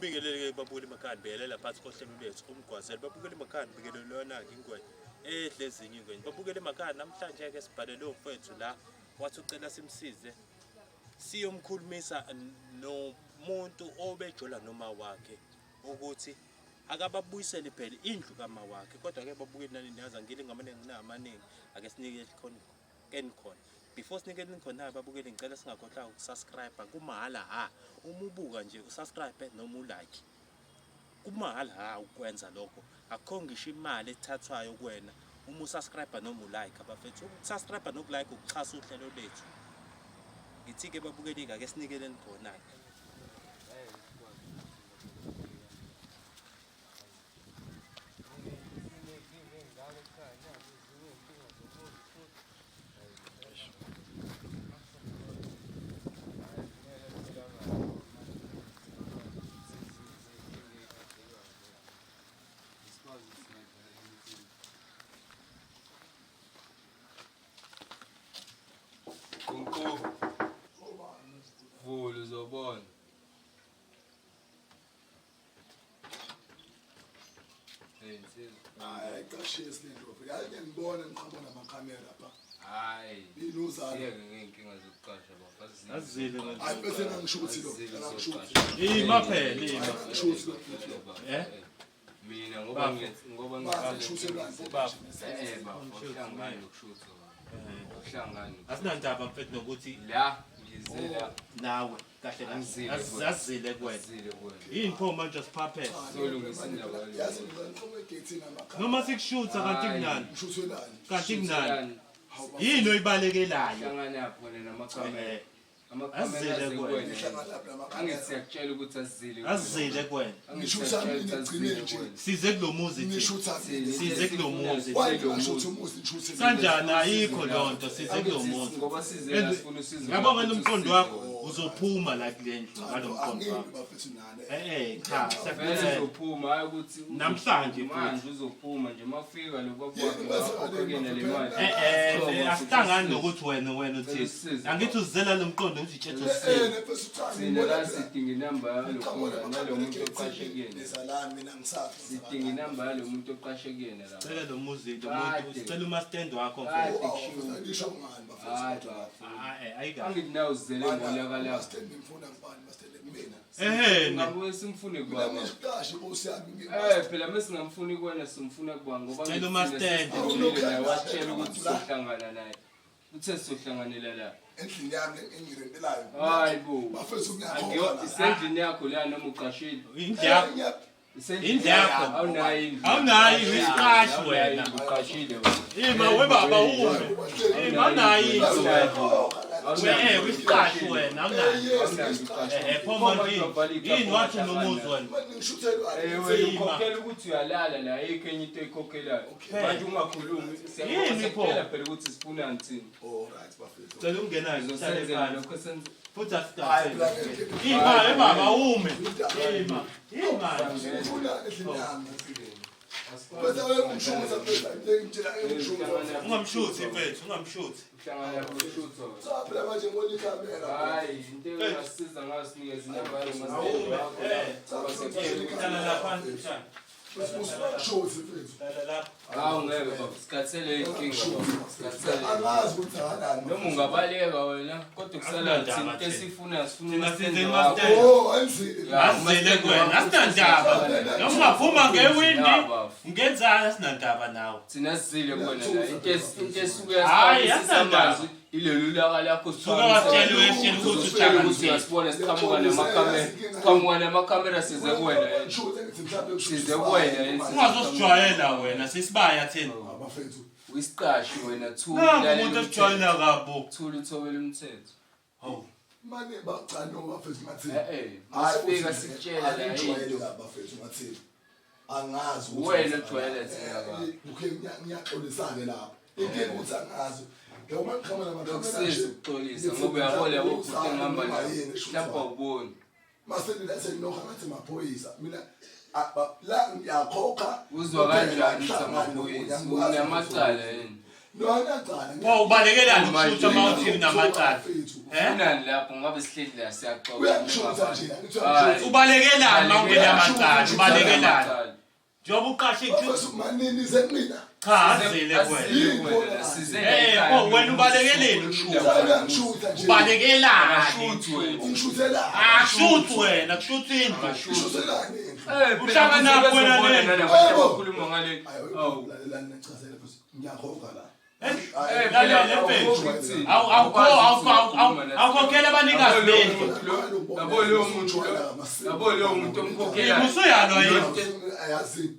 Bingelele babukela emakhaya beyelela phansi kohlelo lethu umgwazelo babukela emakhaya bikelelwana-ke ingwenya ehle ezinye ingwenya babukela emakhaya namhlanje-ke sibhalele ofethu la wathi ucela simsize siyomkhulumisa nomuntu obejola noma wakhe ukuthi akababuyisele phela indlu kama wakhe kodwa-ke babukeli nani niyazi angile ngamaningi ake sinike khona before sinikele khona babukeli ngicela singakhohlwa ukusubscribe kumahhala uma ubuka nje usubscribe noma ulike kumahhala ukwenza lokho akho ngisho imali ethathwayo kuwena uma usubscribe noma ulike abafethu ukusubscribe nokulike ukuxhasa uhlelo lethu ngithi-ke babukeli ake sinikeleni khona Vula uzobona. Hayi qashiye silindwe. Yaye ngibona ngiqhamuka namakhamera lapha. Hayi. Inuzana. Ngiyinkinga zokuqasha bafazile. azile manje Hayi bese ngisho ukuthi lo. ima phela ima Ngisho ukuthi lo. Mina ngoba ngishuthelani baba uhlangane nokushutha. Uhlangane. asinandaba mfethu nokuthi La ngizela nawe kahle azile kuwena yini pho manje siphaphele solungisa indaba le. Yazi ngiqhamuka egate namakhamera. noma sikushutha kanti kunani Ngishuthelani. kanti kunani yini oyibalekelayo Hlangana yapho namakamera. azile kuwena Ngihlangana lapha namakhamera. Angithi siyakutshela ukuthi azile. azile kuwena Ngisho ukuthi ngigcine nje. size kulomuzi Ngisho ukuthi size kulomuzi ngisho ukuthi umuzi ngisho kanjani ayikho lonto size kulomuzi ngoba size la sifuna usizo. yabona nomqondo wakho uzophuma la kule ndlu ngalomqondo wakho bafethu nane. cha Vele siyakuthela uzophuma hayi ukuthi namhlanje manje uzophuma nje mafika lo baba wakhe akuyena le mali. asihlangani nokuthi wena uthini angithi uzela lo mqondo uthi itshetho sisile Thina la sidinga inamba yalo khona nalo muntu oqashekene. Nesalami mina ngisazi. Sidinga inamba yalo muntu oqashekene la. cela lo muzi lo muntu sicela uma stand wakho Ngisho ngani bafethu. Hayi ayikahle angithi nawe uzele ngolaka la. Stand ngifuna ngibani bastand kumina. Ngabe simfune kubaba. Ngiqashe bosi yami. Phela mesingamfuni kuwena simfuna kuba ngoba Cela uma stand. naye watshela ukuthi sizohlangana naye. Uthe sizohlanganela la. Endlini yami engirentelayo. Hayi bo. Bafethu Angiyo ngiyakho. isendlini yakho la noma uqashile. indlu yakho Indlu yakho awunayo indlu. awunayo isiqashi wena Uqashile wena. ima webaba ume ima awunayo indlu wisiqashi wena awunayo pho manje yini wathi nomuzi wena Ukhokhela ukuthi uyalala la ayikho enye into ekhokhelayo. Manje ungakhulumi siyakhokhela phela ukuthi sifuna ngithini. Oh right bafethu. cela ungenayo uhlale Sizosenzela phansi lokho senze. futhi asithathe ima baba ume ima Ngifuna endlini yami. Bese uyangishutha phela ngitshela ngishutha. ungamshuthi mfethu ungamshuthi Uhlangana kushutho. Phela manje ngibona ikhamera. Hayi into engasiza ngasinikeza inamba yalo masipho. hlala lapha hlala Shothi phela. hlala lapha Hawu ngeke baba sikhathele inkinga baba. Sikhathele. Angazi ukuthi hakalani. Noma ungabaleka wena kodwa kusala thina into esifuna sifuna Thina wakho. Oh anzile. azile kuwena asinandaba noma ungaphuma ngewindi ngenzani asinandaba nawe Thina sizile kuwena la into esuke Hayi, yasamazwi ilolu laka lakho Suka watshela weshela ukuthi uthakazile. uyasibona siqhamuka namakhamera. Siqhamuka namakhamera size kuwena. Shothi ngithi mhlawumbe Size kuwena. ungazosijwayela wena sisibaya thina bafethu. Uyisiqashi wena nangu umuntu osijwayela kabo thula uthobela umthetho. hawu Manje baqala bafethu ngathi. Masifika sikutshela la ayijwayele bafethu ngathi. Angazi wena ojwayele thina baba. Ukhe ngiyaxolisana lapha. Inkinga ukuthi angazi. Noma ngikhamba Lokusiza ukuxolisa ngoba uyabona yabo ukuthi ngihamba la. Mhlawumbe awuboni. Masele senoha ngathi maphoyisa. Mina la ngiyakhokha. Uzwa kanjani samaphoyisa? Unamacala yini? No anacala. Wow, ubalekelani ukushutha uma uthini namacala? Ufunani lapho ngabe sihleli la siyaxoxa. Uyangishutha nje, angithiwa Ubalekelani mawungena amacala, ubalekelani. Njengoba uqashe Professor Manini zenqina. cha azile wena. Wena ubalekeleni Uyangishutha nje. ubalekelani. Ungishuthelani? Ashuthi wena, kushuthi indlu. Ngishuthelani? Uhlangana napho wena Bakhuluma ngale. Lalelani nechazele futhi ngiyakhoka la. Lalela mfethu. Awukhokhela abanikazi bendlu. Yabo leyo muntu omkhokhela. Usuyalwa yini? Ayazi.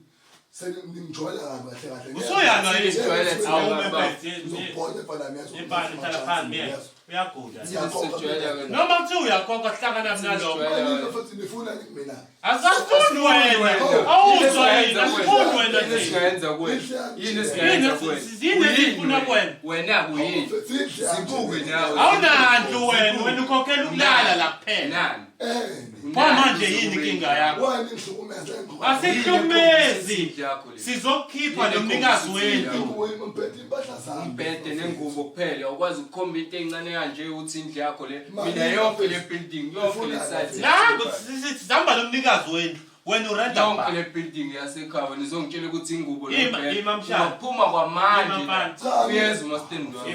Seningijwayela kahle kahle. Usuyalwa yini? Awume mfethu. Uzobhoda phela miyazi. Ibani hlala phansi miya. Uyagula. Ngiyakhoka. Noma kuthiwa uyakhokha hlangana nalokho. Manini futhi nifuna mina. Asafuni wena. Awuzwa yini? Asifuni wena nje. Esingayenza kwena. Yini esingayenza kwena? Yini esifuna kwena? Wena kuyini? Sibuke nawe. Awunandlu wena ukhokhela ukulala la kuphela. Nani? Manje yini inkinga yakho? Wani ngihlukumeza engqondo. Asihlumezi. Sizokukhipha nomnikazi wendlu. Umphethe impahla zami. Umbhede nengubo kuphela ukwazi ukukhomba into encane kanje ukuthi indlu yakho le mina yonke le building yonke le site Nangu sizamba nomnikazi wendlu. Wena urenta yonke ba. le building yasekhaya nizongitshela ukuthi ingubo Ima mshana. uphuma kwamanje Ima uyeza umastendi wakho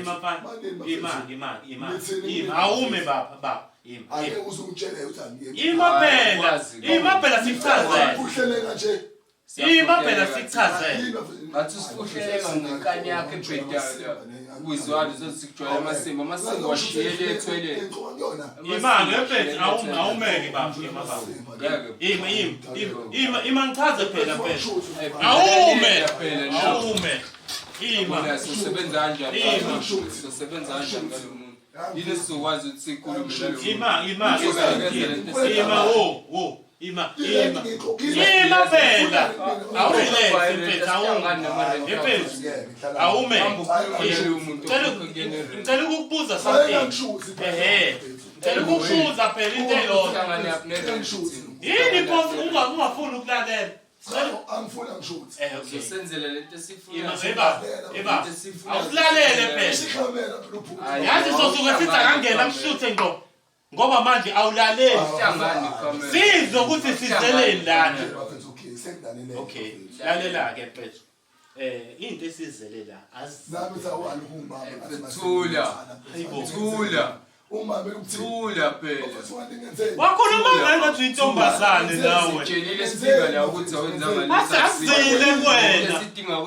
Ima awume baba. Ake uzungitshele ukuthi angiyemi. Ima phela sikuchazela. Uhleleka nje. Ima phela sikuchazela. ngathi usifuhleka ngenkani yakho ebhedayo kuyizwalo zosikujwayela amasimba washiyele etoilet Ima ngempela awumeke baba Ima ngichaze phela awume Ima sosebenza kanjani sosebenza kanjani ngalo muntu yini sizokwazi ukuthi sikhulume nalo Ima phela awume ngicela ukukubuza something ngicela ukukubuza phela into eyodwa yini boss ungafuni ukulalela angifuna ngishuthe. senzele lento esifuna awulalele phela Sikhamela phela yazi sosuke sithi akangena kushuthe ngoba manje awulaleli hlangani kamera sizwe ukuthi sizeleni lana Okay, sengidalele. okay lalela ke mfethu into esizelela Nami sawali kumbaba. thula Uma bekuthi thula phela wakhuluma ngathi intombazane nawe sitshelile sifika la ukuthi awenza ngalesi asazile wena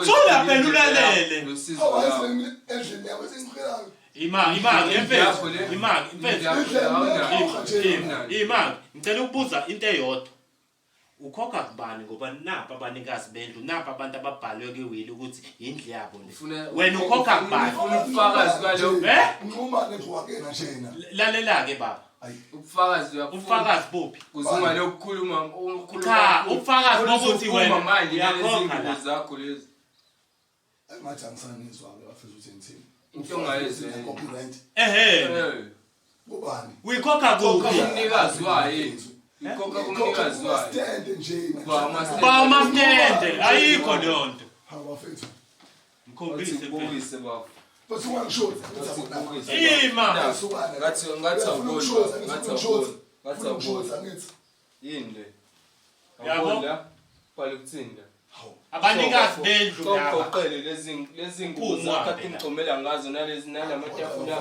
thula phela ulalele endlini yakho sengicelayo. Ima ngicela ukubuza into eyodwa ukhokha kubani ngoba napha abanikazi bendlu napha abantu ababhalwe kwiwili ukuthi indlu yabo le wena ukhokha kubani ubufakazi kwalo Nguma nekhwakena njena. lalela ke baba ubufakazi buphi kuzuma lokukhuluma cha ubufakazi bokuthi wena manje uyakhokha lezi zakho lezi Ngathi angisanizwa ke bafisa ukuthi ngithini. into ongayizwe Copyright. Kubani? uyikhokha kuphi umnikazi wayo ikhokha kumnikazi wayo Stand nje. bawamastende ayikho leyo nto Hawafethu. mkhombise bafo Bese wangishoza. Ima ngathi awubona Angithi. yini le Yabo. la bhala kuthinda abanikazi bendlu laba qoqele lezi ngubo zakho athi ngicomela ngazo nalezi nalamatafula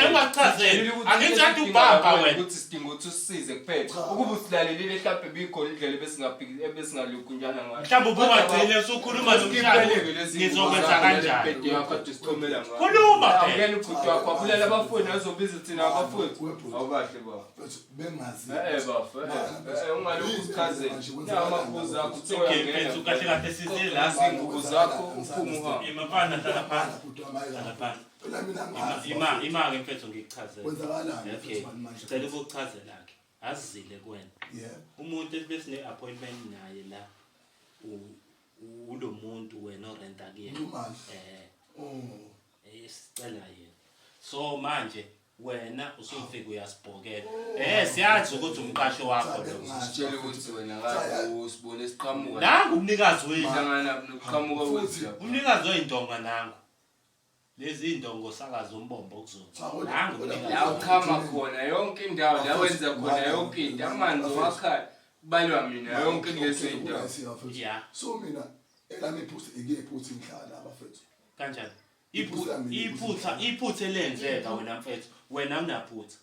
ungachazeli angithi athi ubamba wena ukuthi sidinga ukuthi usisize kuphela ukuba usilalelile mhlawumbe bikhona indlela ebesingalukhu njana ngayo mhlawumbe ubungagcine usukhuluma nomshado ngizokwenza kanjani yakade sicomela ngayo khuluma ngene ubhuti wakho abulala abafuni azobiza thina abafuni awukahle bafo Bengazi. bafo ungalokhu usichazela namabuza akho mfethu kahle kahle sizela izingubo zakho uphuma uhamba imafana hlala phansi ima ke mfethu ngikuchazela Kwenzakalani okay mfethu manje? ngicela ukuchazela ke azizile kuwena Yeah. umuntu ebesine appointment naye la ulo muntu wena orenta kuyena Imali. sicela yena so manje wena usufika uyasibhokela siyazi ukuthi umqasho wakho lo sitshela ukuthi wena ngathi usibone isiqhamuka nangu umnikazi wendlu hlangana nokuqhamuka kwethu umnikazi oyintonga nangu lezi indongo sakaza umbombo kuzona la ukhama khona yonke indawo la wenza khona yonke into amanzi wakhala kubalwa mina yonke lezo indawo yeah so mina elami iphutha iphutha inhlala abafethu kanjani iphutha elenzeka wena mfethu wena unaphutha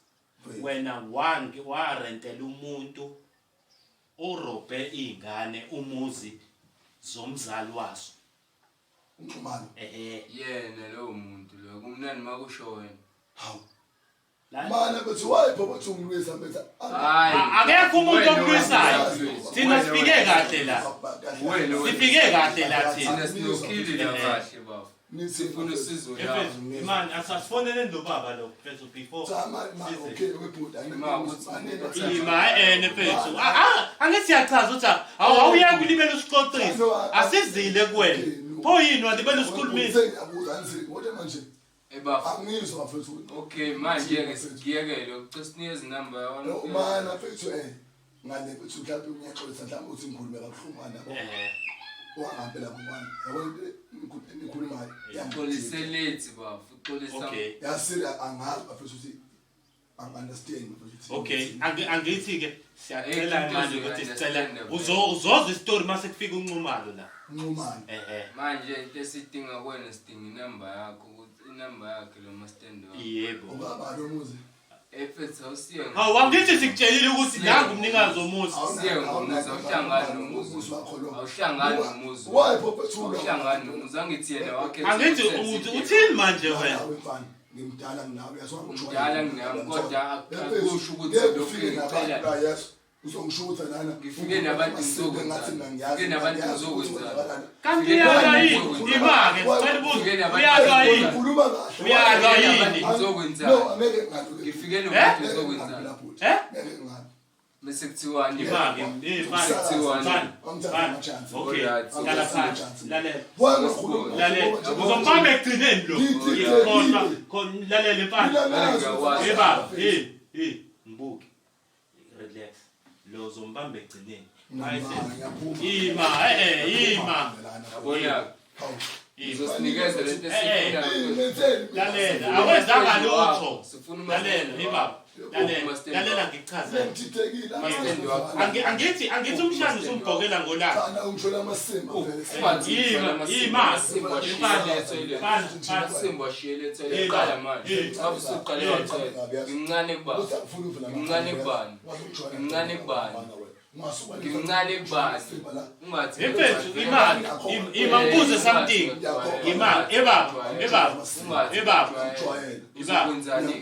wena warentela umuntu orobhe ingane umuzi zomzali waso uNxumalo yena lo muntu lo kumnandi makusho wena hawu mana bethi wayipho bathi umlwisa bethu akekho umuntu omlwisayo thina sifike kahle la sifike kahle la thina sinokili la kahle baba sifuna usizo la man asasifonele ndo baba lo mfethu before okay webhuda mfethu angithi siyachaza ukuthi awuya kulibela usixoxisi asizile kuwena pho yini walibela usikhulumisa kodwa manje ebafa angizwa mfethu okay manje ke sigiyekele ucisinikeza inamba yona mana mfethu ngale bethu mhlawumbe uyaxolisa mhlawumbe uthi ngikhulume kabuhlungana yabo wangempela ngubani yabona nikhulumayo yaxoliseleti baba uxolisa okay yasira angazi mfethu uthi understand mfethu okay angithi ke siyacela manje ukuthi sicela uzozwa istory mase kufika uNxumalo la Nxumalo manje into esidinga kuwena sidinga inamba yakho ukuthi inamba yakhe lo mastand wakho yebo ubaba lo muzi efethu awusiye hawu angithi sikutshelile ukuthi nangu umnikazi womuzi siye ngomuzi awuhlangani nomuzi wakho lo awuhlangani nomuzi wayipho bethu awuhlangani nomuzi angithi yena wakhe angithi uthini manje wena ngimdala nginawe yazwa ngidala nginami kodwa akusho ukuthi lokhu ngicela yes uzongishutha lana ngifike nabantu ngizokwenza ngifike nabantu ngizokwenza kanti uyalwa yini imake sicela ubuze uyalwa yini ukhuluma kahle uyalwa yini ngizokwenza no angeke ngathi ngifike nomuntu ngizokwenza ngeke ngathi bese kuthiwa imake okay ngala phansi lalela lalela uzombamba egcineni lo khona lalela phansi baba mbuki relax lo zombamba egcineni ima yabona izosinikeza lento esifuna lalela awezanga lutho lalela lalela ngichaza angithi umshana usumbhokela ngolaka kana ungishona amasimba amasimba ashiyeletse eqala manje abusuqale wathela ngimncane kubani ngimncane kubani ngimncane kubani ngimncane kubani ungathi mfethu imambuze something ebaba uzokwenzani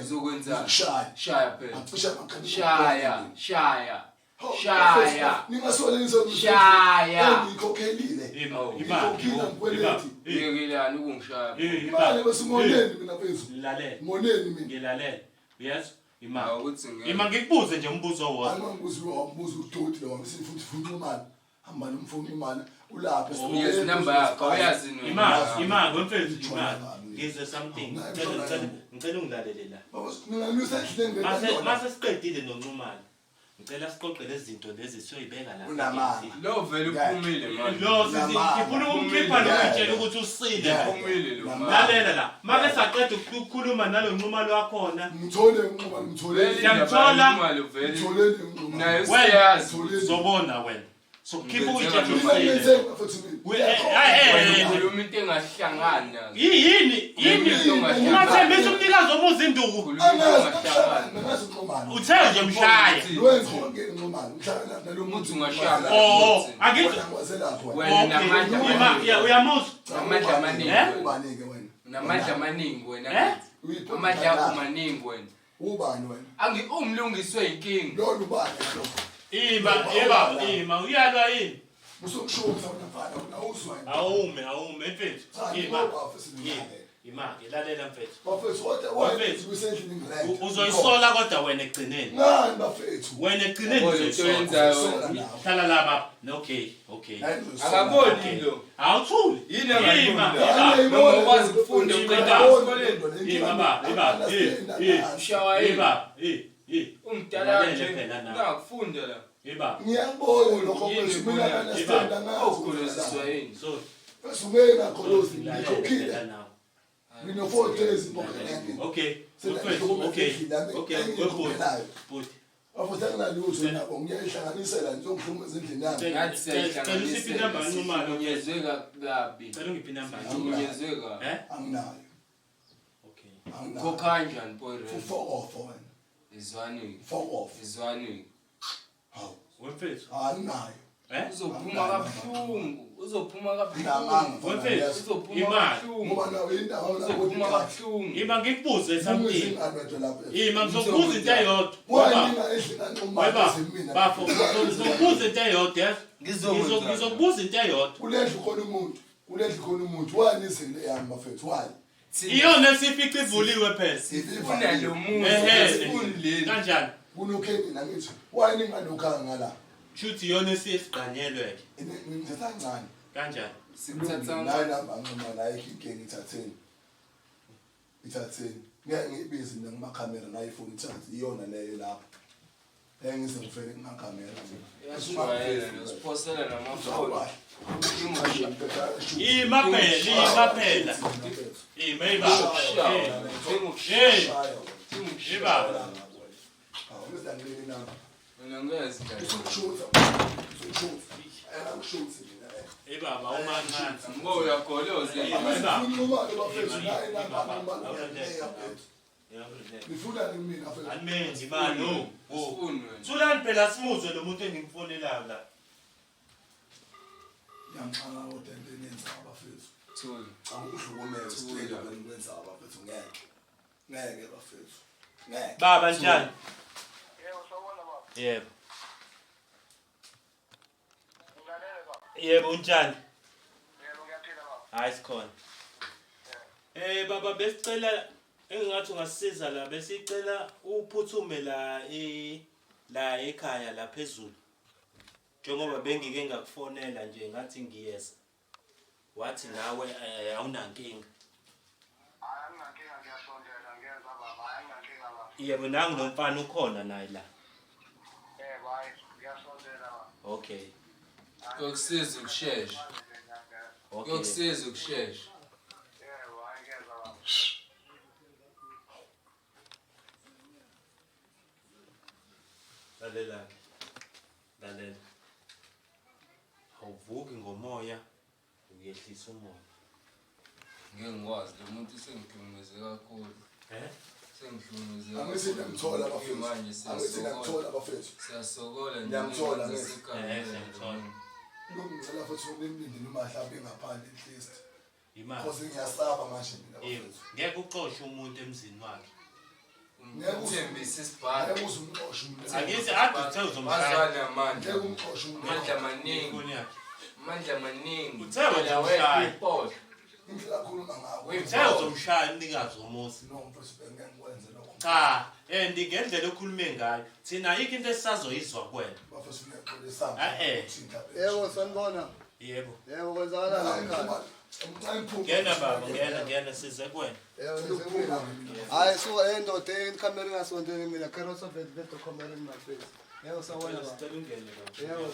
uzokwenzani shaya phela shaya ningasolelisa shaya ngikhokhelile uyekilani ukungishaya imali besimoneni mina mfethu lalela moneni mina ngilalela uyazi awuthi ngikubuze nje umbuzo owodwa angimbuza udoti lo wamsifuthi futhi imali hamba nomfundi imali ulapha yes number yakho uyazi imali mfethu imali ngizwe something ngicela ungilalele la ningalusa ehlengeni mase siqedile noNxumalo ngicela siqoqe lezi zinto lezi siyoyibeka la lo vele uphumile manje lo sifuna ukumkhipha lokutshela ukuthi usile uphumile lo lalela la make saqeda ukukhuluma nalo Nxumalo wakhona ngithole uNxumalo ngithole ngiyamthola imali vele ngithole uNxumalo naye siyazi uzobona wena so khipha ukutshela ukhuluma into engahlangani nazo yini ungathembisa umnikazi womuzi induku angazi uNxumalo uthe nje mshaya wenza konke uNxumalo mhlawumbe nalomuntu ungashaya akithi wena namandla uyamuzwa namandla amaningi ubanike wena namandla amaningi wena amandla akho maningi wena ubani wena umlungiswe inkinga lo ubani lo ima uyalwa yini usokushoza unafana unawuzwa awume mfethu imake lalela mfethu bafethu kodwa wena usendlini ngilele uzoyisola kodwa wena egcineni ngani bafethu wena egcineni uzoyenza hlala laba okay akaboni lo awuthuli yini akaboni noma ukwazi ukufunda uqeda esikoleni umdala nje ungakufunda la ngiyabona lokho mfethu mina understand ngazi ukhuluziswa yini so bese ngeke ngakholozi ngikhokhile Ngino 4 days ngibona. Okay. Bhuti. Afutha ngalutho nabo ngiyayihlanganisela ngizongihluma ezindlini yami. Ngathi Cela usiphi inamba nqumalo. Ngiyezwe kabi. Cela ungiphi inamba. Ngiyezwe kabi. Anginayo. Okay. Anginayo. Kokanjani boy? Fuck off wena. Izwani. Fuck off. Izwani. Hawu. Wemfethu. Anginayo. Uzophuma kabuhlungu. Uzophuma Ngiyamanga. kabuhlungu. Wemfethu. Uzophuma Imali. kabuhlungu. Ngoba nawe indaba Uzophuma kabuhlungu. Ima ngikubuze something. lapha. Ima ngizokubuza into eyodwa. Wena ehlina nomama Baba, semina. bafo, ngizokubuza into eyodwa. Ngizokubuza into eyodwa. Kuledla khona umuntu. Kuledla khona umuntu. Wani isile yami bafethu. Wani? Iyona sifica ivuliwe phela. Sifuna lo muntu. Ehhe. Leli. Kanjani? Kunokhengi nangithi. Wani ngalokhanga ngala. Shuthi iyona esiqanyelwe ke. Ngithatha kancane. Kanjani? Sikuthatha La namba ngoma la ikinkengi ithatheni. Ithatheni. Ngeke ngibize mina ngimakhamera na iphone ithathe iyona leyo lapha. Engise ngifeke ngakamera mina. Yashwayela usiphosela namafoni. Ima phela. Ima Hey. Iba. Awuza ngilini na. Mina ngezi kahle. Usukushuta. Era ukushuta mina. Ibaba umancane. Mbo uyagoloza. Ngifuna mina afela. Animenzi imali no. Usifuni wena. Sulani phela simuzwe lo muntu engimfonelayo la. Yamxaka kodwa into enenza abafethu. Thula. Angihlukumeze sicela ukwenza abafethu ngeke. Ngeke bafethu. Ngeke. Baba njani? Yebo, sawubona baba. Yebo. Ngilalele baba. Yebo unjani? Yebo, ngiyaphila baba. Hayi sikhona. Baba besicela engathi ungasisiza la besicela uphuthume la ekhaya la phezulu. Njengoba bengike ngakufonela nje ngathi ngiyeza. Wathi nawe awunankinga. Hayi, anginankinga ngiyasondela ngenza baba. Hayi, anginankinga baba. Yebo nangu nomfana ukhona naye la. Yebo, hayi, ngiyasondela baba. Okay. Kokusiza ukushesha. Okay. Kokusiza ukushesha. Yebo, hayi, ngenza baba. Lalela. Lalela. Awuvuki ngomoya uyehlisa umoya. Ngeke ngikwazi lo muntu sengihlukumeze kakhulu. Sengihlukumeze kakhulu. Angithi ngiyamthola abafethu. Manje Angithi ngiyamthola abafethu. siyasokola nje. Ngiyamthola ngiyamthola. Ngicela futhi unimlinde noma mhlawumbe engaphandle at least. Imali. Because ngiyasaba manje mina Yebo. bafethu. Ngeke uxoxe umuntu emzini wakhe. Umthembise isibhalo. Ngeke uzumxoshe umuntu. Angithi ade uthe uzomshaya. Bazwane amandla. Ngeke umxoshe umuntu. Amandla maningi. Ifoni yakhe. Amandla maningi. Uthe wena umshaya. Indlela akhuluma ngayo. Uthe uzomshaya umnikazi womuzi. No mfethu ngeke ngikwenze lokho. Cha, ngendlela okhulume ngayo. Thina ayikho into esisazoyizwa kuwena. Bafethu ngiyaqolisa. Yebo sanibona. Yebo. Yebo kwenzakalani ekhaya? Ngena baba, ngena size kuwena. Yebo ngisebuya. Hayi so endoda ikhamera ingasondeli mina carrots of the camera in my face. Yebo sawona baba. Sicela ungene baba. Yebo.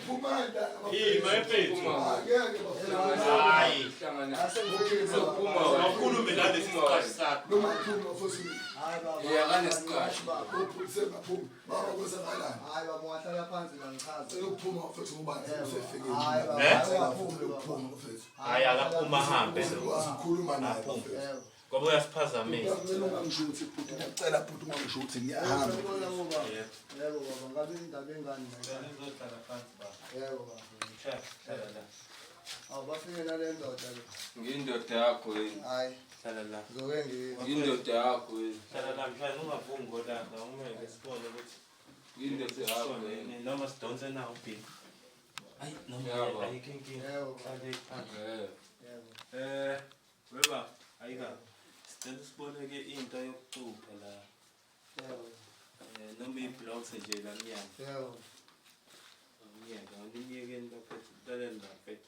Phumanda. Yima efethu. Ngeke bafethu. Hayi. Asengiphuma. Awukhulume nalesi siqashi sakho. Noma iphuma futhi. Hayi baba. Uyakanesikhathi. baba. Uphulise ngaphuma. Baba kwezakalani. Hayi baba ungahlala phansi la ngichaze. Ukuphuma futhi ubanzi usefike. Hayi baba. Ukuphuma futhi. Hayi akaphuma ahambe lo. Ukhuluma naye Aphuma. futhi. Yebo. Ngoba uyaziphazamisa. Ngicela ungangishuthi futhi ngiyacela futhi ungangishuthi ngiyahamba. Sanibona baba. Yebo. Yebo baba ngabe indaba engani la? Uzohlala phansi baba. Yebo baba. Hlala la. Awubafike nale ndoda le. Ngiyindoda yakho yini. Hayi Hlala la. zoke ngiyo. Ngiyindoda yakho yini. Hlala la mshayeli ungavungi ngolanga umeke sibone ukuthi Ngiyindoda yakho yini. noma sidonse na ubhini. Ayi noma Yebo. ayikho inkinga. Yebo. Hlale phansi. Yebo. Weba ayika. Sicela siboneke into yokucupha la. Yebo. Noma i-blocks nje la mnyango. Yebo. Umnyaka ngiyekeni baphethe ulaleni baphethe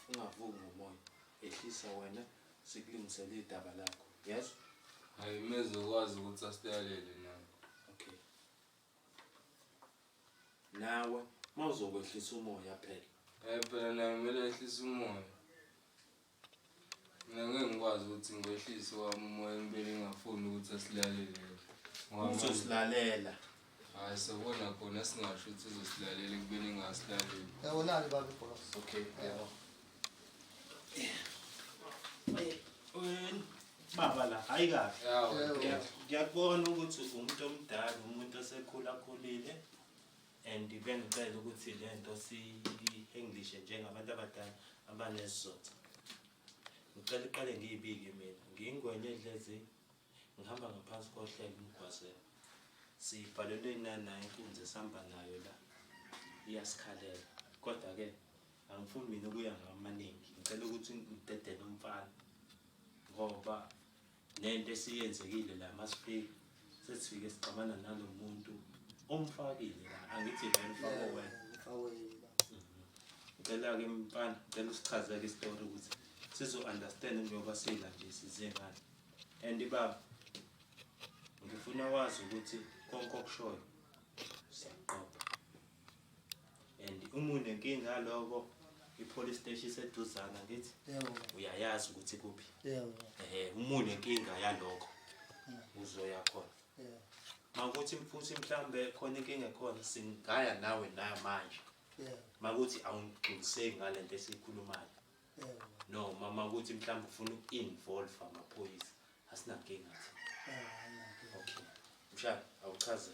ungavuki ngomoya. Ehlisa wena sikulungisele idaba lakho. Yes? Hayi mezokwazi ukuthi asitayalele nawe. Okay. Nawe mawuzokwehlisa umoya phela. Phela naye kumele ehlise umoya. Mina ngeke ngikwazi ukuthi ngikwehlise wami umoya ngibele ngingafuni ukuthi asilalele. Uzosilalela. Hayi sobona khona singasho ukuthi uzosilalela kubeni ngasilaleli. Yebo nali babi boss. Okay, yebo. Baba la hayi kahle. Yawo. Ngiyakubona ukuthi umuntu omdala, umuntu osekhula-khulile, and bengicela ukuthi lento si-English njengabantu abadala abanesizotha. Ngicela iqale ngiyibike mina. Ngiyingwenya edlezi ngihamba ngaphansi kohlelo umgwazela. Sibhalelwe nayo inkunzi esihamba nayo la. Iyasikhalela. Kodwa-ke angifuni mina ukuya ngamaningi. Ngicela ukuthi ngidedele umfana. Ngoba nento esiyenzekile la masifika sesifike sixabana nalo muntu omfakile la angithi vele ufake wena. Ngicela-ke mfana, ngicela usichazele isitori ukuthi sizo-understand njengoba sila nje size ngani. And baba ngifuna wazi ukuthi konke okushoyo siyaqopha. And uma unenkinga ngaloko i-police station iseduzana ngithi Yebo. uyayazi ukuthi kuphi. Yebo. Uma unenkinga yalokho uzoya khona. Yebo. Makuthi mfuthi mhlambe khona inkinga ekhona singaya nawe manje. Yebo. Makuthi awungixoliseki ngalento esikhulumayo. Yebo. Noma makuthi mhlambe ufuna uku-involve amaphoyisa asinankinga thi. Okay. Mshaka awuchaze.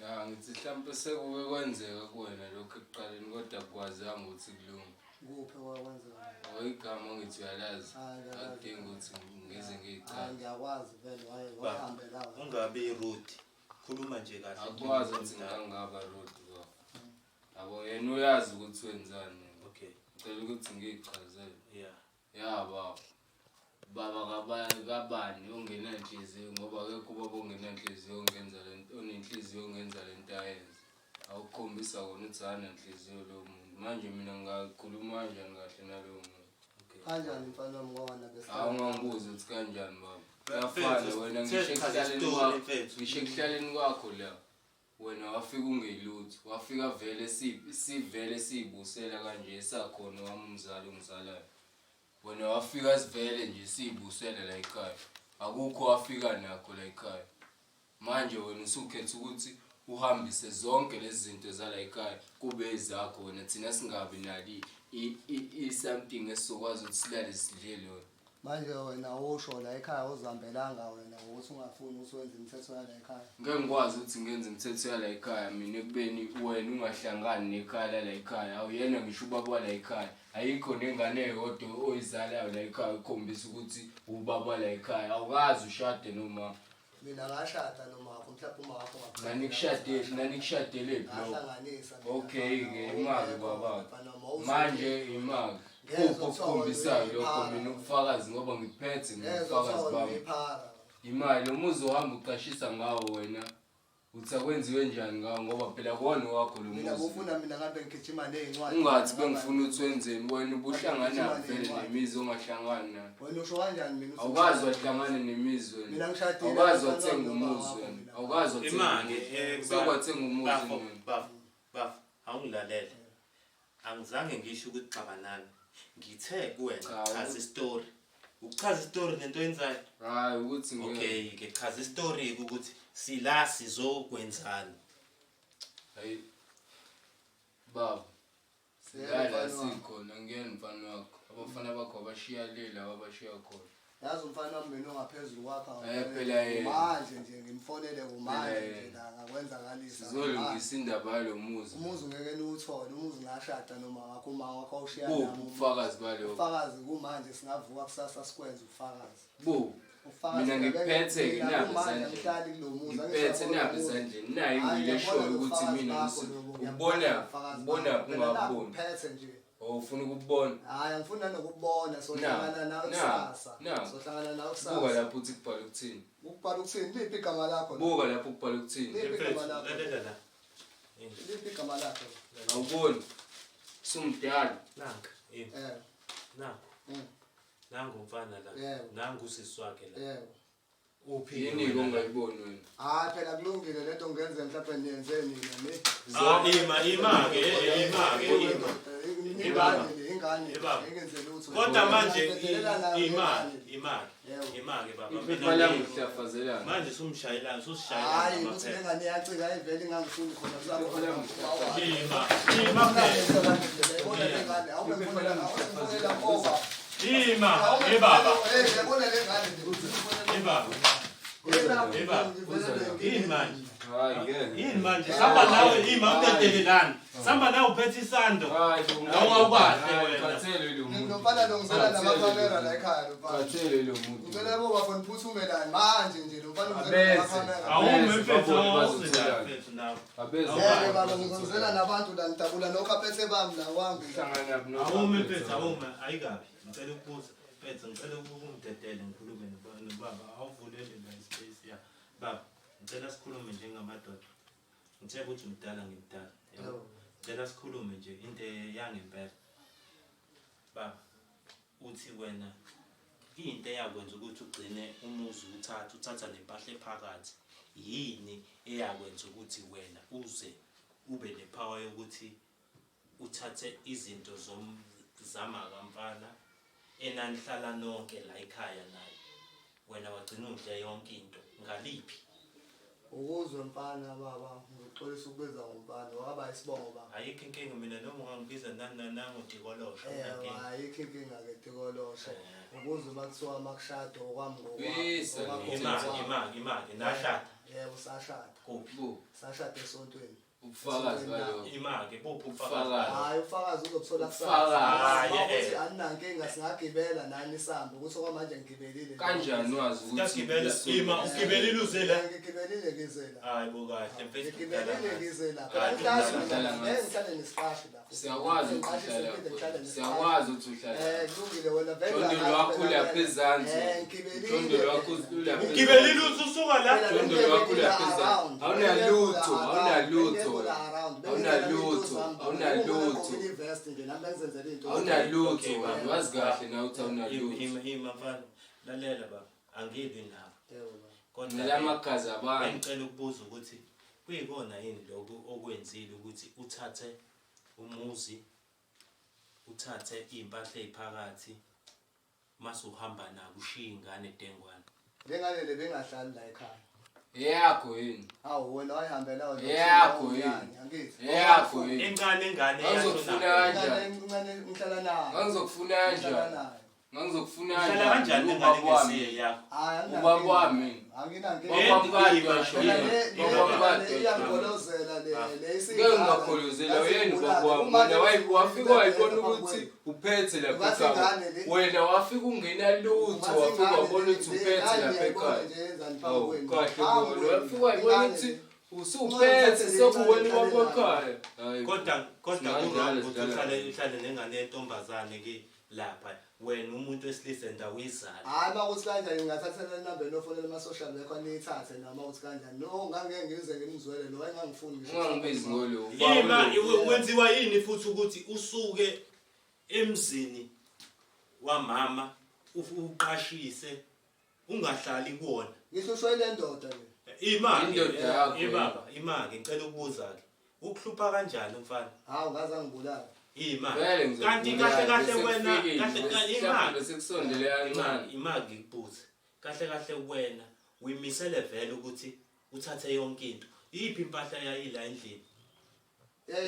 Ya ngithi mhlawumbe sekuke kwenzeka kuwena lokho ekuqaleni kodwa kukwazanga ukuthi kulunge. Kuphi okwenzeka? Oyigama ngithi uyalazi. Akudingi ukuthi ngize ngiyiqale. Ngiyakwazi vele wahambe la. Ungabe rude. Khuluma nje kahle. Akwazi ukuthi ngangaba road baba. Yabo yena uyazi ukuthi wenzani. Okay. Ngicela ukuthi ngiyichazele. Yeah. Ya baba kabani ongenanhliziyo ngoba akekho ubaba ongenanhliziyo ongenza lento onenhliziyo ongenza lento ayenza. Awukhombisa kona ukuthi anenhliziyo lo muntu. Manje mina ngakhuluma kanjani kahle nalo muntu. Kanjani mfana wami ngowana bese? Awungangibuza ukuthi kanjani baba. Uyafana wena ngisho ekuhlaleni kwakho la. Wena wafika ungelutho. Wafika vele sivele sibusela kanje esakhona wami umzali ungizalayo. Wena wafika sivele nje sibusela la ekhaya. Akukho wafika nakho la ekhaya. Manje wena usukhetha ukuthi uhambise zonke lezi zinto zala ekhaya kube ezakho wena thina singabi nali something esizokwazi ukuthi silale sidlele wena. Manje wena usho la ekhaya uzihambelanga wena ukuthi ungafuni uswenze imithetho yala ekhaya. Ngeke ngikwazi ukuthi ngenze imithetho yala ekhaya mina ekubeni wena ungahlangani nekhaya la ekhaya. Awuyena ngisho ubaba wala ekhaya. Ayikho nengane eyodwa oyizalayo la ekhaya ukhombisa ukuthi ubaba la ekhaya. Awukazi ushade noma Mina ngashada noma mhlawumbe uma wakho Nanikushadele bro. ngahlanganisa. Okay ke imali baba. Manje imali. Kupho okukhombisayo lokho mina ubufakazi ngoba ngiphethe ngifakazi bami. Imali umuzi ohamba uqashisa ngawo wena. Uthi akwenziwe njani ngawo ngoba phela kuwona wakho lo muzi. Mina ufuna mina ngabe ngigijima nezincwadi. Ungathi bengifuna ukuthi wenzeni wena ubuhlangana vele nemizi ongahlangani nayo. Wena usho kanjani mina? Awukazi wahlangana nemizi wena. Mina ngishadile. Awukazi wathenga umuzi wena. Awukazi wathenga imali sekwathenga umuzi wena. Baf awungilalele. Angizange ngisho ukuthi xabanani. Ngithe kuwena chaza istory. Uchaza istory lento yenzayo. Hayi ukuthi ngeke. Okay ke chaza istory ukuthi sila sizokwenzani. Hayi baba. Siyala sikhona ngiyena mfana wakho. Abafana bakho abashiya lela abashiya khona. Yazi umfana wami mina ongaphezulu kwakho. Phela yena. Manje nje ngimfonele kumanje nje la ngakwenzakalisa. Sizolungisa indaba yalo muzi. Umuzi ngeke niwuthole, umuzi ngashada noma ngakho uma wakho ushiya nami. nami. Ubufakazi balokho. Ufakazi kumanje singavuka kusasa sikwenza ufakazi. Mina ngiphethe ke nabi ezandleni. Ngiphethe nabi ezandleni. Nayi ngilishoyo ukuthi mina ubona ungaboni. Ngiphethe nje. Ufuna ukubona? Hayi ngifuna nokubona sohlangana nawe kusasa. Sohlangana nawe kusasa. Buka lapho uthi kubhala ukuthini? Ukubhala ukuthini? Liphi igama lakho? Buka lapho kubhala ukuthini? Liphi igama lakho? Lalela. Liphi igama lakho? Awuboni? Sumdala. Nanka. Nanku. Nangu mfana la. Nangu usisi wakhe la. Yebo. yini ongayiboni wena Hayi phela kulungile lento ngenze mhlawumbe niyenze nina ne. Ingane ngenze lutho. Kodwa manje imake baba iphepha lami lihlafazelana manje sumshayelana susishayela Hayi ukuthi lengane yacika ayivele ingangifuni khona iphepha lami lihlafazelana yini manje samba nawe utetelelana samba nawe uphethe isando awukahle wena kathele lo muntu Ngifana nongizela namakamera la ekhaya mfana. kathele lo muntu Ngicela boba fona phuthume la manje nje lo mfana ngizela Abese. namakamera. awume mfethu awusiza nawe abeze Yeke baba ngizela nabantu la ngidabula nokhaphethe bami la wangi. hlangana nabo awume mfethu awume ayikabi ngicela ukubuza mfethu ngicela ukungidedele ngikhulume nobaba awuvulele la ispace ya baba ngicela sikhulume njengamadoda ngithe ukuthi umdala ngimdala yabo ngicela sikhulume nje into yangempela baba uthi wena into eyakwenza ukuthi ugcine umuzi uthatha nempahla ephakathi yini eyakwenza ukuthi wena uze ube nepower yokuthi uthathe izinto zamakamfana enanihlala nonke la ekhaya naye wena wagcina udla yonke into ngaliphi Ukuzwe mfana baba ngixolisa ukubiza ngomfana waba isibongo baba. ayikho inkinga mina noma ungangibiza nangotikolosho Ayikho inkinga ke tikolosho. Ukuzwe makuthiwa makushado okwami Bisa, imake nashada Yebo sashada. kuphi Sashada esontweni. ubufakazi balokho imake buphi ubufakazi Hayi ufakazi uzokuthola Ufakazi. ukuthi aninankinga singagibela nani isamba ukuthi okwamanje ngigibelile. kanjani wazi ukuthi Sigibela ugibelile uzela ngigibelile ngizela. hayi bokahle mfethu Ngigibelile ngizela. Ah, Ngihlala ngihlala ngihlala nesiqashi lapho. siyakwazi ukuthi uhlala siyakwazi ukuthi uhlala Kulungile wena vele. Mjondolo wakho ulapha ezansi Mjondolo wakho ulapha ugibelile ususuka la Mjondolo wakho ulapha ezansi awunalutho awunalutho awunalutho wazi kahle na uthi awunalutho imafana lalela baba angibi nabo nela magazi abantu ngicela ukubuza ukuthi kuyikona yini lokho okwenzile ukuthi uthathe umuzi uthathe impahla eziphakathi mase uhamba nabo ushiya ingane edengwane Lengane le bengahlali la ekhaya. yakho yini Hawu wena wayihambela wena. yakho yini Angithi. yakho yini ingane ngizokufuna kanjani Incane ngihlala nayo. ngizokufuna kanjani ngizokufuna uhlala kanjani ingane ngesiye yakho ubaba wami iyangolozela ngeke ngakholozela yena ubaba wami wena wafika wayibona ukuthi uphethe lapha ekhaya wena wafika ungena lutho wafika wabona ukuthi uphethe lapha ekhaya kahle bona wafika wayibona ukuthi usuphethe sokuwena wakwakhaya kodwa uhlale nengane yentombazane ke lapha wena umuntu wesilisa ndawuyizala hayi makuthi kanjani ngingathathela inamba enofonela ama-social worker niyithathe noma ukuthi kanjani no ngangeke ngize ngimzwele lo wayengangifuni ungangibizi ngolo wenziwa yini futhi ukuthi usuke emzini wamama uqashise ungahlali kuwona ngihlushwe le ndoda le imake ngicela ukubuza ke ukuhlupha kanjani mfana hawu ngaze angibulala kanti kahle wena sekusondele imaki ngikubuze kahle wena uyimisele vele ukuthi uthathe yonke into yiphi impahla yayila endlini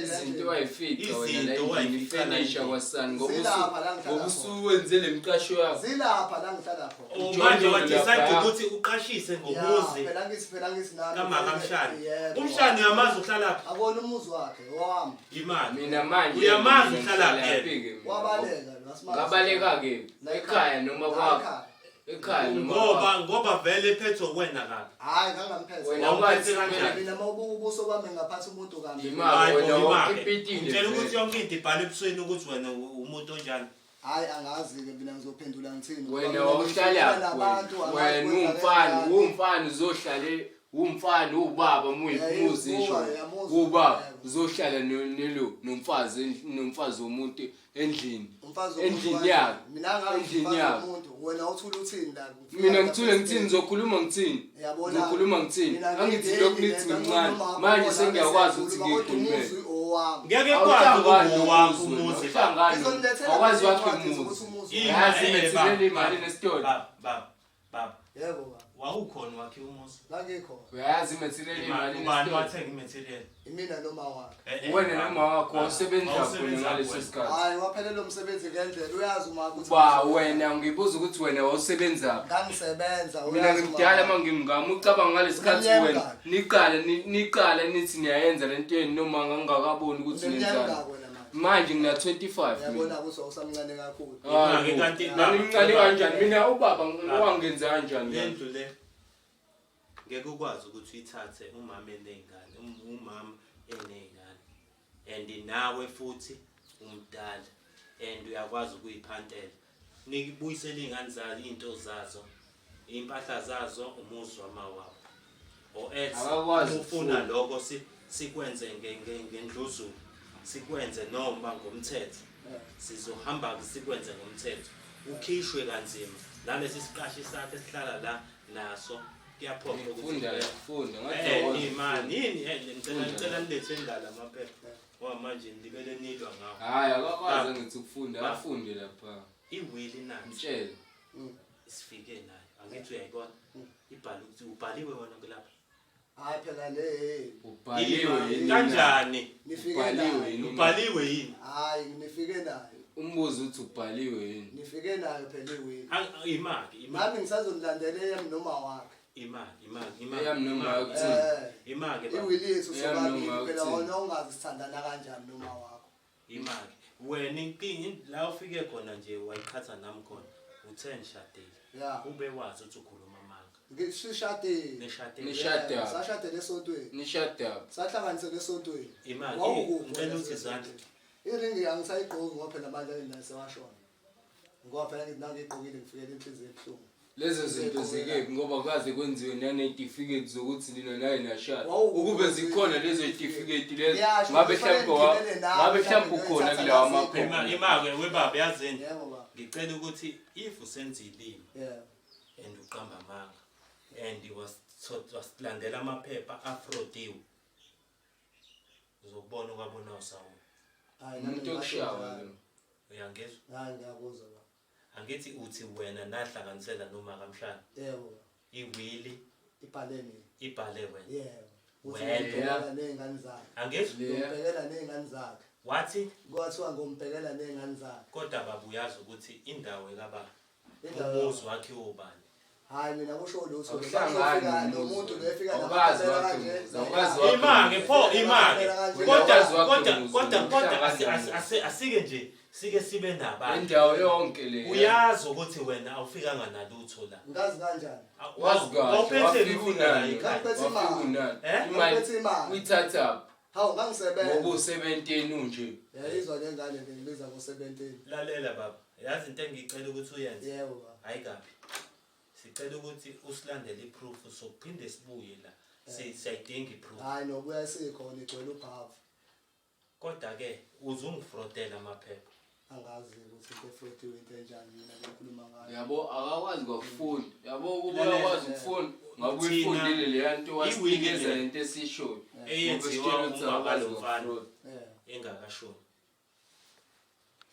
izinto wayifika wena la endlini finisha kwasani ngoba usuwenze le mqasho yakho zilapha la ngihlala khona manje wadecide ukuthi uqashise ngomuzi phela ngisi nami kaMakamshani umshani yamazi uhlala phi akona umuzi wakhe owami imali mina manje uyamazi uhlala phi wabaleka ngabaleka ke ekhaya noma kwakho ekhaya ngoba vele phethe wena kabi hayi ngangamphethe wena uphethe kanjani mina mawubuso bami ngaphathi umuntu kambi imali wena ukipitile ngitshela ukuthi yonke into ibhale ebusweni ukuthi wena umuntu onjani hayi angazi ke mina ngizophendula ngithini wena wawuhlala wena umfana uzohlale umfana ubaba umuzi isho ubaba uzohlala nomfazi womuntu endlini yakhe mina ngazi umuntu wena uthula uthini la mina ngithule ngithini ngizokhuluma ngithini angithi lokhu nithi ngimncane manje sengiyakwazi ukuthi ngikhulume ngeke kwazi ukuthi umuzi akwazi wakhe umuzi yazi methilele imali nesitolo baba yebo baba wawukhona wakhe umuzi ngakho uyazi methilele imali ubani nesitolo wathenga imaterial imina noma wakhe wena noma wakho usebenza khona ngaleso sikhathi hayi waphelela umsebenzi ngendlela uyazi uma ukuthi ba wena ngibuza ukuthi wena wawusebenza ngangisebenza mina ngidala mangimngama ucabanga ngalesikhathi wena niqala nithi niyayenza lento yeni noma ngangakaboni ukuthi nenzani manje ngina 25 yabona ukuthi usamncane kakhulu kanti ngimncane kanjani mina ubaba wangenza kanjani lento le ngeke ukwazi ukuthi uyithathe umama enengane umama enengane and nawe futhi umdala and uyakwazi ukuyiphantela nikubuyisela izingane zazo into zazo impahla zazo umuzi wamawabo or else ufuna lokho sikwenze ngendluzulu sikwenze noma ngomthetho sizohamba sikwenze ngomthetho ukhishwe kanzima nalesi siqashi sakhe sihlala la naso kuyaphonga ukuthi funda imani ngicela nilethe ngala amaphepha ngoba manje ndibele nilwa ngawo hayi akakwazi ngithi ukufunda afunde lapha iwili nathi mtshela isifike nayo angithi uyayibona ibhala ukuthi ubhaliwe wona kulapha hayi phela le ubhaliwe kanjani ubhaliwe yini hayi nifike nayo umbuzo uthi ubhaliwe yini nifike nayo phela iwili imaki nami ngisazonilandela yami noma wakhe imaki yami noma ukuthi imaki iwili yethu sobabili phela wona ungazithandana kanjani noma wakho imaki wena inkingi la ufike khona nje wayikhatha nami khona uthe nishadile ube wazi ukuthi ukhuluma amanga sishadile sashadele esontweni nishada sahlanganisele esontweni imaki ngicela ukuthi izandla iringi angisayigqoki ngoba phela manje ngisewashona ngoba phela ngithi nangiyiqokile ngifikele inhliziyo ebuhlungu lezo zinto zike ngoba kaze kwenziwe nanetificate zokuthi lina naye nashada ukube zikhona lezo certificate lezo ngabe mhlawumbe ukhona kulawa amaphepha imaki webaba yazini ngicela ukuthi if usenzile and uqamba amanga and wasilandela amaphepha afrodiwe uzobona ukwabona usawo umuntu okushawa uyangezwa hayi ngiyakuzwa angithi uthi wena nahlanganisela noma kamshana yebo iwili ibhale wena yebo wena nengane zakhe angizwa ngombhekela nengane zakhe wathi kwathiwa ngombhekela nengane zakhe kodwa babuyazi ukuthi indawo ekaba umuzi wakhe ubani hayi mina kusho lutho Awuhlangani nomuntu lo efika Awukazi wakhe umuzi, awukazi wakhe imake pho imake kodwa Kodwa asike nje sike sibe nabantu indawo yonke le uyazi ukuthi wena awufikanga nalutho la ngazi kanjani wazi kahle waphethe wafika unani Ngaphethe wafika imali. unani Ngaphethe imali. imali uyithatha hawu ngangisebenza ngoba u17 unje yayizwa lengane ngibiza ngo17 lalela baba yazi into engicela ukuthi uyenze yebo baba hayi kabi sicela ukuthi usilandele iproof sokuphinde sibuye la siyayidinga iproof hayi nobuya sikhona igcwele ubhavu kodwa ke uzungifrotela amaphepha angazi ukuthi kefrodiwe into enjani mina ngikhuluma ngayo yabo akakwazi ngokufunda yabo ukuba akwazi ukufunda ngabe uyifundile le nto wasinikeza lento esishoyo eyenziwa umabalo engakashoni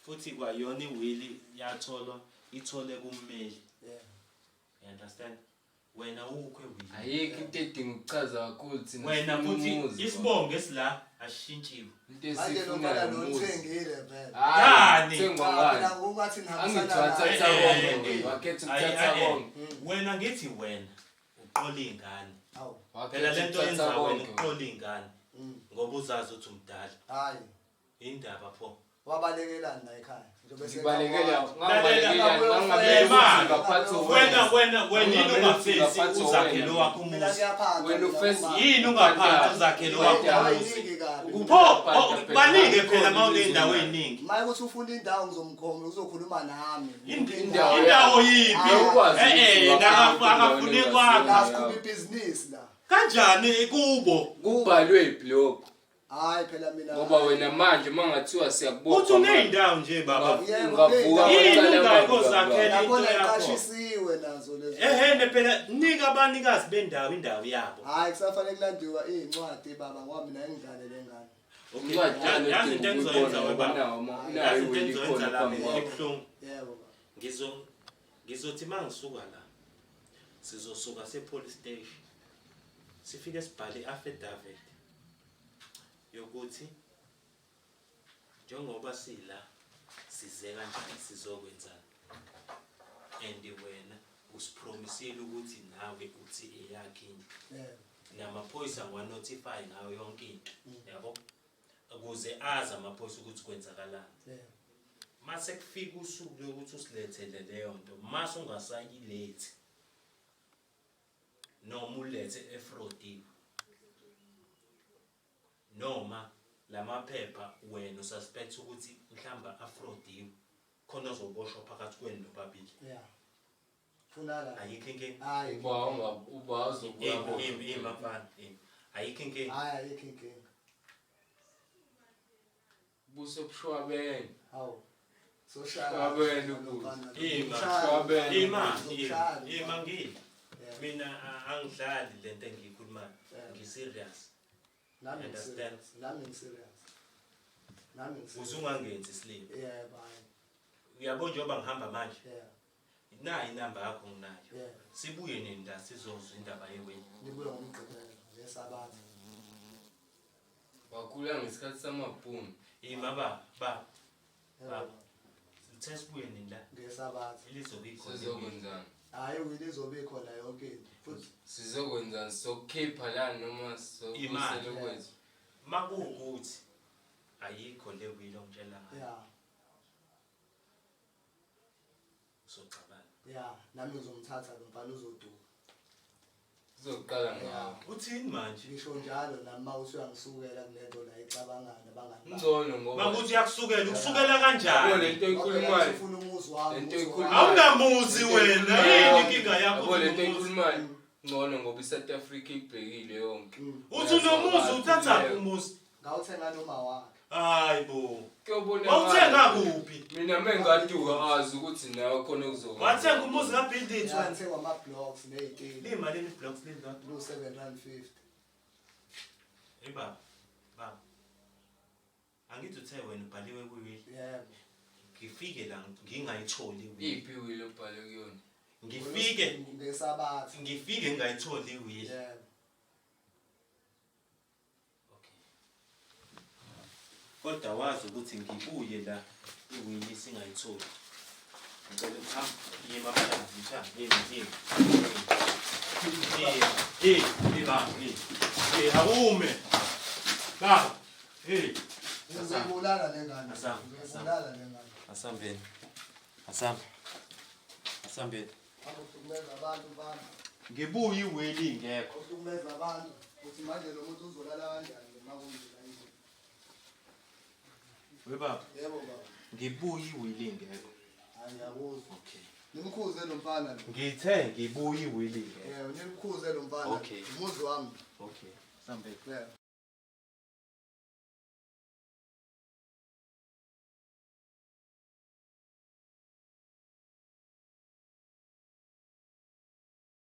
futhi kwayona iwili yatholwa ithole kummeli you understand wena ukho ewili ayikho into edinga ukuchaza kakhulu thina wena futhi isibongo esila ashintshiwe into manje esifuna nobala umuzi lothengile phela hayi thengwa ngani phela ngokuthi angithatha konke wakhetha ukuthatha konke wena ngithi wena uqola ingane awu phela lento wakhetha yenza ukuthatha wena konke uqola ingane ngoba uzazi ukuthi umdala hayi indaba pho wabalekelana la ekhaya njengoba sibalekela wena yini ungafesi uzakhele wakho mina umuzi ngiyaphatha wena ufesi yini ungaphansi uzakhele wakho umuzi umuzi pho baningi phela mawunendawo eziningi maye ukuthi ufuna indawo ngizomkhomba uzokhuluma nami indawo yiphi Awukwazi akafune la kwakho sikhuluma ibhizinisi la Kanjani kubo? Kubhalwe ibhlog. Hayi phela mina. Ngoba wena manje mangathiwa siyakubopha. Uthi uney'ndawo nje baba. Ungavuka Yini ucala ungayiko abantu zakhela into Yabona yakho? iqashisiwe nazo lezo. Ehene phela nika abanikazi bendawo indawo yabo. Hayi kusafanele kulandiwa iy'ncwadi baba ngoba mina ngidlale lengane. Okay. Yazi into engizoyenza webaba. Yazi into engizoyenza la mina Nayo ebuhlungu. Yebo baba. Ngizothi mangisuka la. Sizosuka se-police station. Sifike sibhale i-affidavit yokuthi njengoba sila size kanjani sizokwenzana and wena usipromisile ukuthi nawe uthi eyakhe Yebo. namaphoyisa ngiwa-notify ngayo yonke into yabo ukuze azi amaphoyisa ukuthi kwenzakalani. Yebo. Mase kufika usuku lokuthi usilethele leyo nto mase ungasayilethi noma ulethe efrodiwe noma lamaphepha wena ususpect ukuthi mhlamba afrodiwe khona uzoboshwa phakathi kwenu nobabili. Yeah. Funala. Ayikho inkinga. Hayi. uba uzobuya Mafana ayikho inkinga. Hayi ayikho inkinga. buse bushwabene. Hawu. Shwabene ukuze. Ngili. Mina angidlali lento engiyikhulumayo. Ngi-serious. Nami Understand? serious. Uzungangenzi sleep. Yeah, bye. Uyabona njengoba ngihamba manje. Yeah. Nayi inamba yakho nginayo. Yeah. Sibuye nini la sizozwa indaba yeweni. Nibuya ngomgqibelo ngesabathi. Wakhula ngesikhathi samabhumu. Baba. Sithe sibuye nini la? Ngesabathi. Ilizobe ikhona. Sizokwenzani? Hayi uyizobe khona yonke into. Futhi Sizokwenzani sokukhipha la noma Imali. kwethu. Makuwukuthi ayikho le wili ongitshela ngayo. yeah. Socabana. Yeah, nami ngizomthatha lo mfana uzoduka. Sizoqala ngawo. Uthini manje? Ngisho njalo nami mawusuyangisukela kulento la icabangana bangani. Ngcono ngoba Makuthi uyakusukela ukusukela kanjani? lento eyikhulumayo. Ufuna umuzi wami. Lento eyikhulumayo. Awunamuzi wena. Yini inkinga yakho? Yabo lento eyikhulumayo. Ngcono ngoba iSouth Africa ibhekile yonke. Uthi unomuzi uthatha umuzi. Ngawuthenga noma wakhe. Hayibo. Kuyobona. Awuthenga kuphi? Mina mengaduka azi ukuthi nawe khona kuzoba. Wathenga umuzi ngabuilding Yeah, 20. ngithenga ama-blocks ney'tili. Imali ni blocks lezi lot. Lu 750. Baba. Angithi uthe wena ubhaliwe kuwili. Yebo. Ngifike la ngingayitholi iwili. Iphi wilo obhale kuyona? Ngifike ngesabathi. ngingayitholi iwili. Yebo. Kodwa wazi ukuthi ngibuye la iwili singayitholi. Ngicela ukuhamba yima awume. Baba. Ngizobulala lengane. Asamba. Ngizobulala lengane. Asambeni. Akuhlukumeza abantu bami. Ngibuye iwili ingekho. Ukuhlukumeza abantu. Uthi manje lo muntu uzolala kanjani noma kunjani yini? Webaba. Yebo baba. Ngibuye iwili ingekho. Hayi yakuzwa. Okay. Nimkhuze lo mfana lo. Ngithe ngibuye iwili ingekho. Nimkhuze lo mfana. Okay. Umuzi wami. Okay. Asambeni. Yebo.